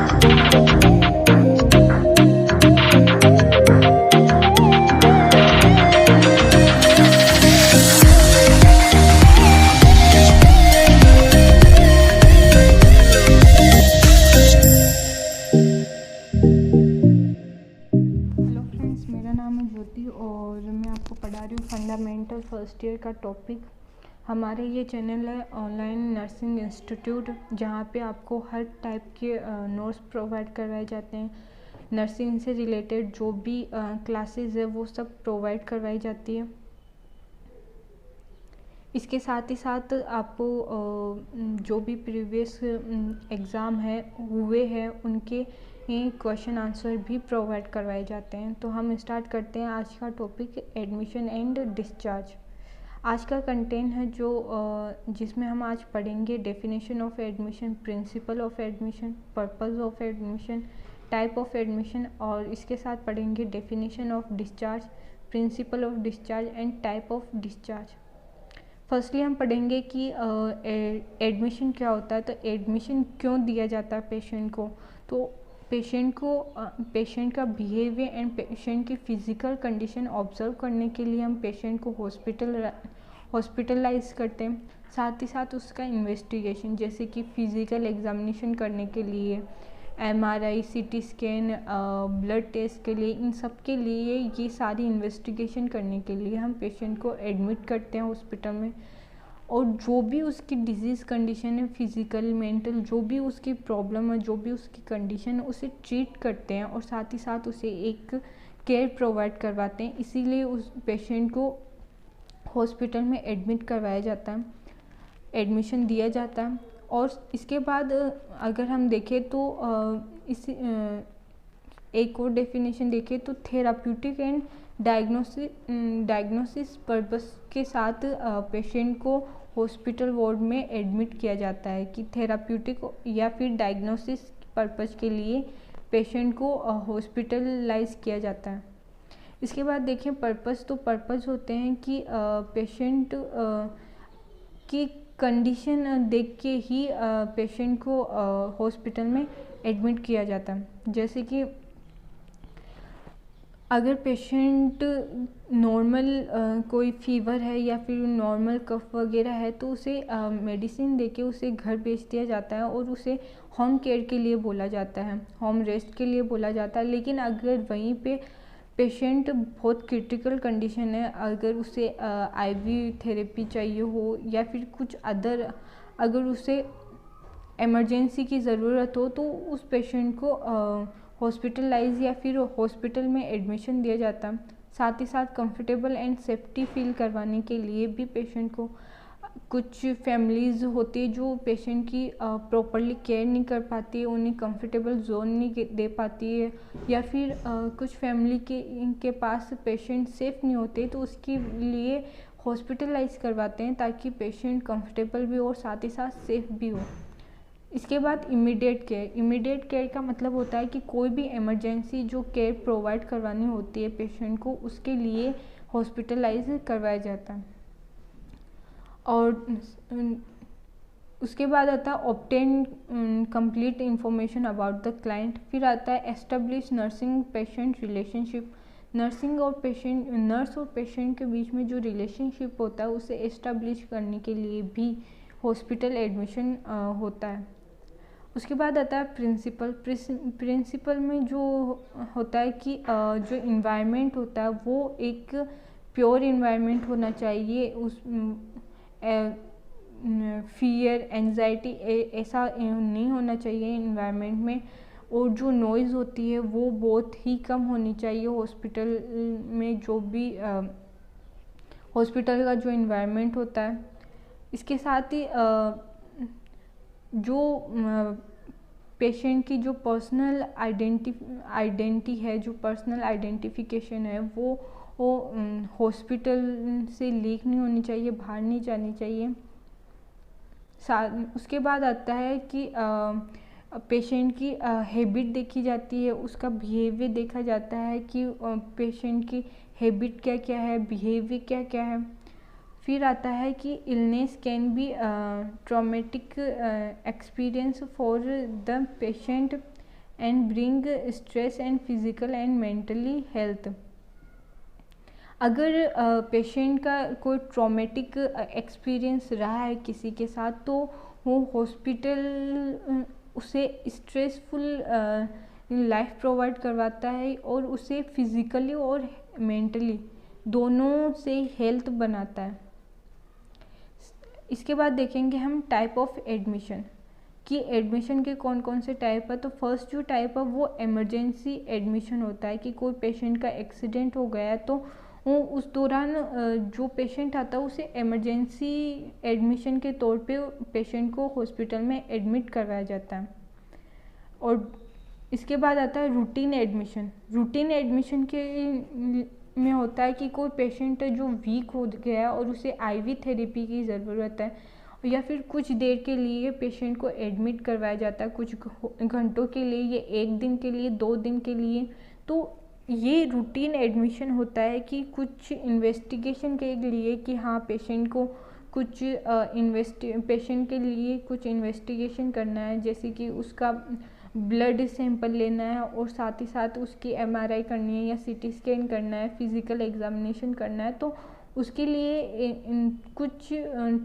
और मैं आपको पढ़ा रही हूँ फंडामेंटल फर्स्ट ईयर का टॉपिक। हमारे ये चैनल है ऑनलाइन नर्सिंग इंस्टीट्यूट, जहाँ पे आपको हर टाइप के नोट्स प्रोवाइड करवाए जाते हैं। नर्सिंग से रिलेटेड जो भी क्लासेस है वो सब प्रोवाइड करवाई जाती है। इसके साथ ही साथ आपको जो भी प्रीवियस एग्ज़ाम है हुए हैं उनके क्वेश्चन आंसर भी प्रोवाइड करवाए जाते हैं। तो हम स्टार्ट करते हैं आज का टॉपिक, एडमिशन एंड डिस्चार्ज। आज का कंटेंट है जो जिसमें हम आज पढ़ेंगे definition of admission, principle of admission, purpose of admission, type of admission, और इसके साथ पढ़ेंगे definition of discharge, principle of discharge and type of discharge. Firstly हम पढ़ेंगे कि एडमिशन क्या होता है। तो एडमिशन क्यों दिया जाता है पेशेंट को। तो पेशेंट का बिहेवियर एंड पेशेंट की फिज़िकल कंडीशन ऑब्जर्व करने के लिए हम पेशेंट को हॉस्पिटलाइज करते हैं। साथ ही साथ उसका इन्वेस्टिगेशन, जैसे कि फिज़िकल एग्जामिनेशन करने के लिए, MRI, CT scan, blood test के लिए, इन सब के लिए ये सारी इन्वेस्टिगेशन करने के लिए हम पेशेंट को एडमिट करते हैं हॉस्पिटल में। और जो भी उसकी डिजीज़ कंडीशन है, फिज़िकल मेंटल जो भी उसकी प्रॉब्लम है, जो भी उसकी कंडीशन है, उसे ट्रीट करते हैं और साथ ही साथ उसे एक केयर प्रोवाइड करवाते हैं। इसीलिए उस पेशेंट को हॉस्पिटल में एडमिट करवाया जाता है, एडमिशन दिया जाता है। और इसके बाद अगर हम देखें तो एक और डेफिनेशन देखें तो थेराप्यूटिक एंड डायग्नोसिस पर्पस के साथ पेशेंट को हॉस्पिटल वार्ड में एडमिट किया जाता है कि थेराप्यूटिक या फिर डायग्नोसिस पर्पस के लिए पेशेंट को हॉस्पिटलाइज किया जाता है। इसके बाद देखें पर्पस। तो पर्पस होते हैं कि पेशेंट की कंडीशन देख के ही पेशेंट को हॉस्पिटल में एडमिट किया जाता है। जैसे कि अगर पेशेंट नॉर्मल कोई फीवर है या फिर नॉर्मल कफ वगैरह है तो उसे मेडिसिन देके उसे घर भेज दिया जाता है और उसे होम केयर के लिए बोला जाता है, होम रेस्ट के लिए बोला जाता है। लेकिन अगर वहीं पे पेशेंट बहुत क्रिटिकल कंडीशन है, अगर उसे IV थेरेपी चाहिए हो या फिर कुछ अदर, अगर उसे इमरजेंसी की ज़रूरत हो तो उस पेशेंट को हॉस्पिटलाइज या फिर हॉस्पिटल में एडमिशन दिया जाता। साथ ही साथ कंफर्टेबल एंड सेफ्टी फील करवाने के लिए भी पेशेंट को, कुछ फैमिलीज़ होती है जो पेशेंट की प्रॉपरली केयर नहीं कर पाती है, उन्हें कंफर्टेबल जोन नहीं दे पाती है, या फिर कुछ फैमिली के पास पेशेंट सेफ़ नहीं होते, तो उसके लिए हॉस्पिटलाइज करवाते हैं ताकि पेशेंट कंफर्टेबल भी हो और साथ ही साथ सेफ़ भी हो। इसके बाद इमीडिएट केयर का मतलब होता है कि कोई भी इमरजेंसी जो केयर प्रोवाइड करवानी होती है पेशेंट को, उसके लिए हॉस्पिटलाइज करवाया जाता है। और उसके बाद आता है obtain complete information about the client. फिर आता है establish nursing patient relationship. Nurse और पेशेंट के बीच में जो रिलेशनशिप होता है उसे एस्टेब्लिश करने के लिए भी हॉस्पिटल एडमिशन होता है। उसके बाद आता है प्रिंसिपल में जो होता है कि जो इन्वायरमेंट होता है वो एक प्योर इन्वायरमेंट होना चाहिए, उस फियर एंजाइटी ऐसा नहीं होना चाहिए इन्वायरमेंट में। और जो नॉइज़ होती है वो बहुत ही कम होनी चाहिए हॉस्पिटल में, जो भी हॉस्पिटल का जो इन्वायरमेंट होता है। इसके साथ ही जो पेशेंट की जो पर्सनल आइडेंटिटी है, जो पर्सनल आइडेंटिफिकेशन है वो हॉस्पिटल से लीक नहीं होनी चाहिए, बाहर नहीं जानी चाहिए। उसके बाद आता है कि पेशेंट की हैबिट देखी जाती है, उसका बिहेवियर देखा जाता है कि पेशेंट की हैबिट क्या क्या है, बिहेवियर क्या क्या है। फिर आता है कि illness can be traumatic experience for the patient and bring stress and physical and mentally health. अगर पेशेंट का कोई ट्रॉमेटिक एक्सपीरियंस रहा है किसी के साथ, तो वो हॉस्पिटल उसे स्ट्रेसफुल लाइफ प्रोवाइड करवाता है और उसे फिज़िकली और मेंटली दोनों से हेल्थ बनाता है। इसके बाद देखेंगे हम टाइप ऑफ एडमिशन, कि एडमिशन के कौन कौन से टाइप है। तो फर्स्ट जो टाइप है वो इमरजेंसी एडमिशन होता है, कि कोई पेशेंट का एक्सीडेंट हो गया है तो वो उस दौरान जो पेशेंट आता है उसे इमरजेंसी एडमिशन के तौर पे पेशेंट को हॉस्पिटल में एडमिट करवाया जाता है। और इसके बाद आता है रूटीन एडमिशन। रूटीन एडमिशन के में होता है कि कोई पेशेंट जो वीक हो गया है और उसे आईवी थेरेपी की ज़रूरत है, या फिर कुछ देर के लिए पेशेंट को एडमिट करवाया जाता है, कुछ घंटों के लिए, ये 1 दिन के लिए, 2 दिन के लिए। तो ये रूटीन एडमिशन होता है कि कुछ इन्वेस्टिगेशन के लिए, कि हाँ पेशेंट को कुछ पेशेंट के लिए कुछ इन्वेस्टिगेशन करना है, जैसे कि उसका ब्लड सैंपल लेना है और साथ ही साथ उसकी एमआरआई करनी है या सीटी स्कैन करना है, फिज़िकल एग्जामिनेशन करना है। तो उसके लिए कुछ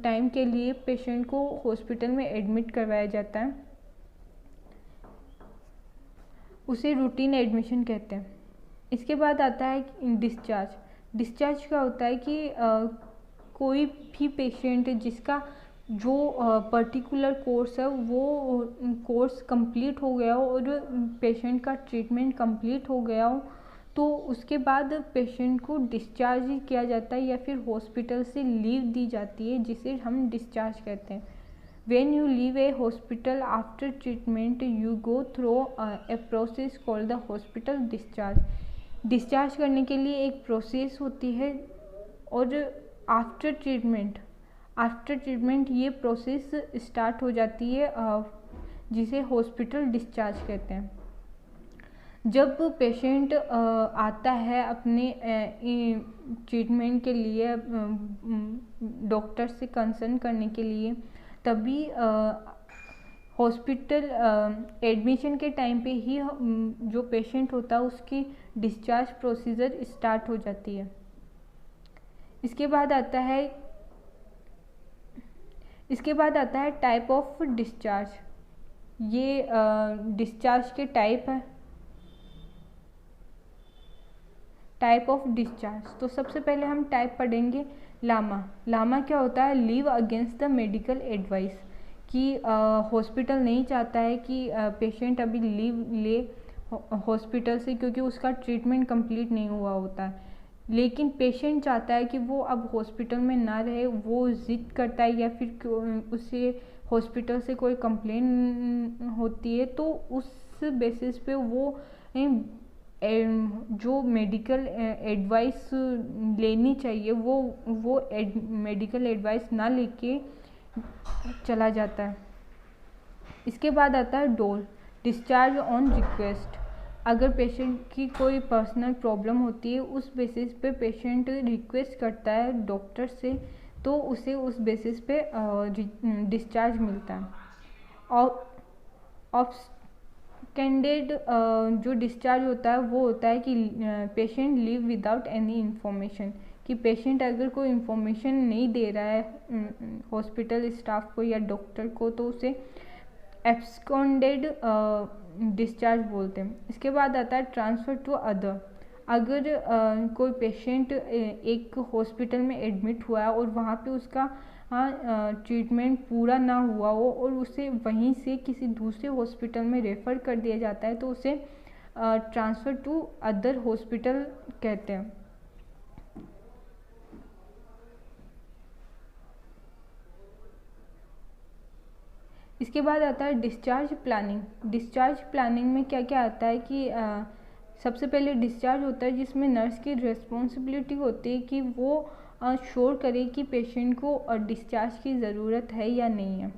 टाइम के लिए पेशेंट को हॉस्पिटल में एडमिट करवाया जाता है, उसे रूटीन एडमिशन कहते हैं। इसके बाद आता है डिस्चार्ज। डिस्चार्ज का होता है कि कोई भी पेशेंट जिसका जो पर्टिकुलर कोर्स है वो कोर्स कंप्लीट हो गया हो और पेशेंट का ट्रीटमेंट कंप्लीट हो गया हो, तो उसके बाद पेशेंट को डिस्चार्ज किया जाता है या फिर हॉस्पिटल से लीव दी जाती है, जिसे हम डिस्चार्ज कहते हैं। When you leave a hospital after treatment, you go through a process called the hospital discharge. Discharge करने के लिए एक प्रोसेस होती है और आफ्टर ट्रीटमेंट ये प्रोसेस स्टार्ट हो जाती है, जिसे हॉस्पिटल डिस्चार्ज कहते हैं। जब पेशेंट आता है अपने ट्रीटमेंट के लिए डॉक्टर से कंसर्न करने के लिए, तभी हॉस्पिटल एडमिशन के टाइम पे ही जो पेशेंट होता है उसकी डिस्चार्ज प्रोसीजर स्टार्ट हो जाती है। इसके बाद आता है टाइप ऑफ डिस्चार्ज। ये डिस्चार्ज के टाइप है। टाइप ऑफ डिस्चार्ज, तो सबसे पहले हम टाइप पढ़ेंगे लामा क्या होता है, leave against the medical advice, कि हॉस्पिटल नहीं चाहता है कि पेशेंट अभी लीव ले हॉस्पिटल से, क्योंकि उसका ट्रीटमेंट कंप्लीट नहीं हुआ होता है। लेकिन पेशेंट चाहता है कि वो अब हॉस्पिटल में ना रहे, वो जिद करता है या फिर उसे हॉस्पिटल से कोई कंप्लेन होती है, तो उस बेसिस पे वो जो मेडिकल एडवाइस लेनी चाहिए वो मेडिकल एडवाइस ना लेके चला जाता है। इसके बाद आता है डोल, डिस्चार्ज ऑन रिक्वेस्ट। अगर पेशेंट की कोई पर्सनल प्रॉब्लम होती है, उस बेसिस पे पेशेंट रिक्वेस्ट करता है डॉक्टर से, तो उसे उस बेसिस पे डिस्चार्ज मिलता है। और कैंडिड जो डिस्चार्ज होता है वो होता है कि patient leave without any information, कि पेशेंट अगर कोई इन्फॉर्मेशन नहीं दे रहा है हॉस्पिटल स्टाफ को या डॉक्टर को, तो उसे एब्सकॉन्डेड डिस्चार्ज बोलते हैं। इसके बाद आता है ट्रांसफ़र टू अदर। अगर कोई पेशेंट एक हॉस्पिटल में एडमिट हुआ है और वहाँ पे उसका ट्रीटमेंट पूरा ना हुआ हो और उसे वहीं से किसी दूसरे हॉस्पिटल में रेफ़र कर दिया जाता है, तो उसे ट्रांसफ़र टू अदर हॉस्पिटल कहते हैं। इसके बाद आता है डिस्चार्ज प्लानिंग। डिस्चार्ज प्लानिंग में क्या क्या आता है कि सबसे पहले डिस्चार्ज होता है जिसमें नर्स की रिस्पॉन्सिबिलिटी होती है कि वो श्योर करे कि पेशेंट को डिस्चार्ज की ज़रूरत है या नहीं है।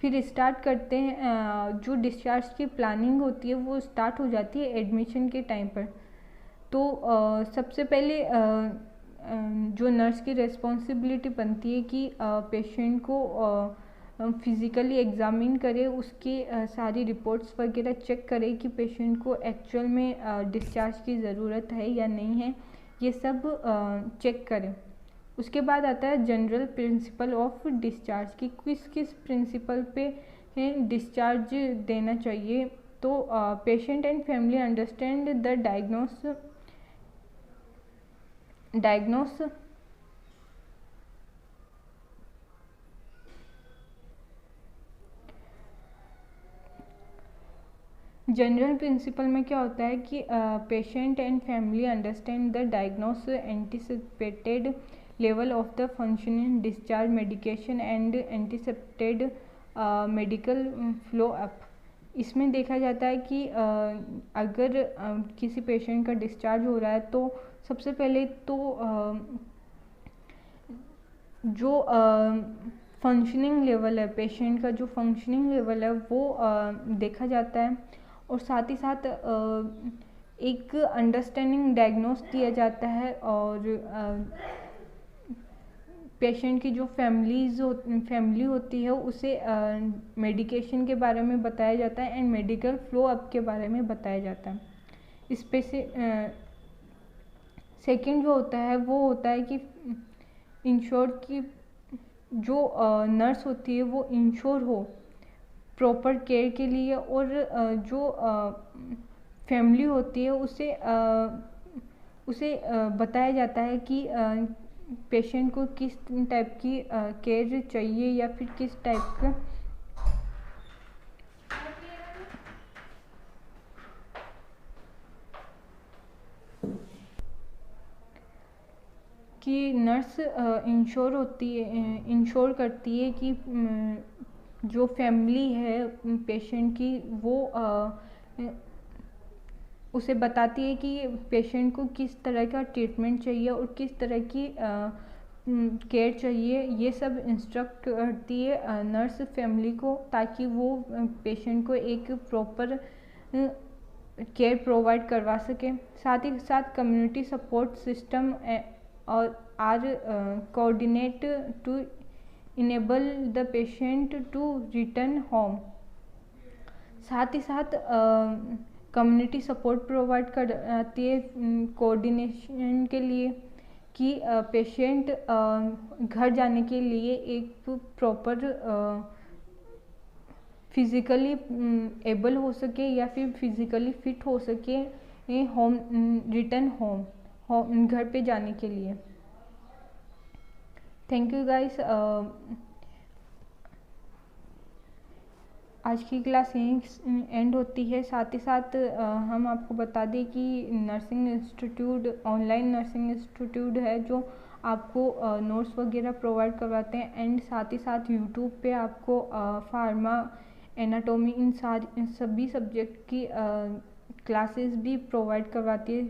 फिर स्टार्ट करते हैं, जो डिस्चार्ज की प्लानिंग होती है वो स्टार्ट हो जाती है एडमिशन के टाइम पर। तो सबसे पहले जो नर्स की रिस्पॉन्सिबिलिटी बनती है कि पेशेंट को फिज़िकली एग्ज़ामिन करे, उसकी सारी रिपोर्ट्स वगैरह चेक करे कि पेशेंट को एक्चुअल में डिस्चार्ज की ज़रूरत है या नहीं है, ये सब चेक करें। उसके बाद आता है जनरल प्रिंसिपल ऑफ डिस्चार्ज कि किस किस प्रिंसिपल पे डिस्चार्ज देना चाहिए। तो patient and family understand the diagnose general principle में क्या होता है कि patient and family understand the diagnose, anticipated level of the functioning, discharge, medication and anticipated medical flow up. इसमें देखा जाता है कि अगर किसी पेशेंट का डिस्चार्ज हो रहा है तो सबसे पहले तो जो फंक्शनिंग लेवल है, पेशेंट का जो फंक्शनिंग लेवल है वो देखा जाता है, और साथ ही साथ एक अंडरस्टैंडिंग डायग्नोस दिया जाता है, और पेशेंट की जो फैमिली होती है उसे मेडिकेशन के बारे में बताया जाता है एंड मेडिकल फ्लो अप के बारे में बताया जाता है। इसपे से सेकंड जो होता है वो होता है कि इंश्योर की जो नर्स होती है वो इंश्योर हो प्रॉपर केयर के लिए, और जो फैमिली होती है उसे बताया जाता है कि पेशेंट को किस टाइप की केयर चाहिए या फिर किस टाइप का कि नर्स इंश्योर करती है कि जो फैमिली है पेशेंट की वो उसे बताती है कि पेशेंट को किस तरह का ट्रीटमेंट चाहिए और किस तरह की केयर चाहिए। ये सब इंस्ट्रक्ट करती है नर्स फैमिली को, ताकि वो पेशेंट को एक प्रॉपर केयर प्रोवाइड करवा सके। साथ ही साथ कम्युनिटी सपोर्ट सिस्टम और are coordinate to enable the patient to return home. साथ ही साथ कम्युनिटी सपोर्ट प्रोवाइड कराती है कोऑर्डिनेशन के लिए कि पेशेंट घर जाने के लिए एक प्रॉपर फिज़िकली एबल हो सके या फिर फिज़िकली फिट हो सके रिटर्न होम घर पे जाने के लिए। Thank you guys. आज की क्लास यहीं एंड होती है। साथ ही साथ हम आपको बता दें कि nursing institute online nursing institute है जो आपको नोट्स वगैरह प्रोवाइड करवाते हैं, एंड साथ ही साथ यूट्यूब पे आपको फार्मा, एनाटॉमी, इन सभी सब्जेक्ट की क्लासेस भी प्रोवाइड करवाती है।